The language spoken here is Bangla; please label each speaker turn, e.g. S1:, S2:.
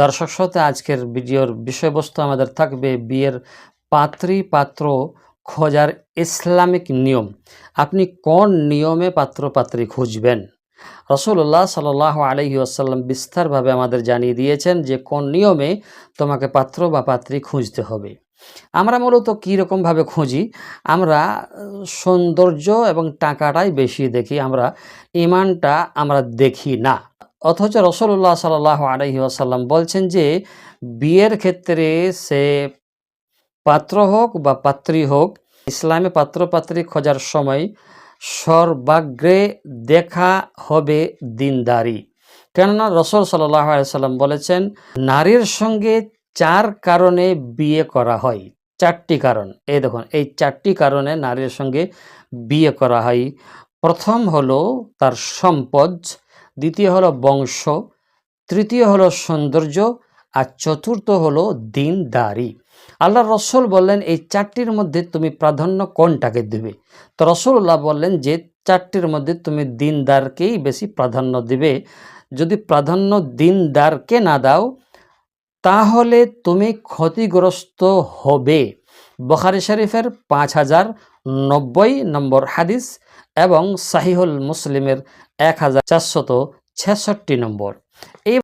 S1: দর্শক শ্রোতা, আজকের ভিডিওর বিষয়বস্তু আমাদের থাকবে বিয়ের পাত্রী পাত্র খোঁজার ইসলামিক নিয়ম। আপনি কোন নিয়মে পাত্র পাত্রী খুঁজবেন? রাসূলুল্লাহ সাল্লাল্লাহু আলাইহি ওয়াসাল্লাম বিস্তারভাবে আমাদের জানিয়ে দিয়েছেন যে কোন নিয়মে তোমাকে পাত্র বা পাত্রী খুঁজতে হবে। আমরা মূলত কীরকমভাবে খুঁজি? আমরা সৌন্দর্য এবং টাকাটাই বেশি দেখি, আমরা ইমানটা আমরা দেখি না। অথচ রাসূলুল্লাহ সাল্লাল্লাহু আলাইহি ওয়াসাল্লাম বলছেন যে বিয়ের ক্ষেত্রে সে পাত্র হোক বা পাত্রী হোক, ইসলামে পাত্র পাত্রী খোঁজার সময় সর্বাগ্রে দেখা হবে দিনদারি। কেননা রাসূল সাল্লাল্লাহু আলাইহি ওয়াসাল্লাম বলেছেন, নারীর সঙ্গে 4 কারণে বিয়ে করা হয়। 4টি কারণ, এই দেখুন, এই 4টি কারণে নারীর সঙ্গে বিয়ে করা হয়। প্রথম হলো তার সম্পদ, দ্বিতীয় হলো বংশ, তৃতীয় হলো সৌন্দর্য, আর চতুর্থ হলো দিনদারি। আল্লাহ রসুল বললেন এই 4টির মধ্যে তুমি প্রাধান্য কোনটাকে দেবে? তো রাসূলুল্লাহ বললেন যে 4টির মধ্যে তুমি দিনদারকেই বেশি প্রাধান্য দিবে। যদি প্রাধান্য দিনদারকে না দাও তাহলে তুমি ক্ষতিগ্রস্ত হবে। বুখারী শরীফের 5090 নম্বর হাদিস এবং সহিহুল মুসলিমের 1466 নম্বর। এই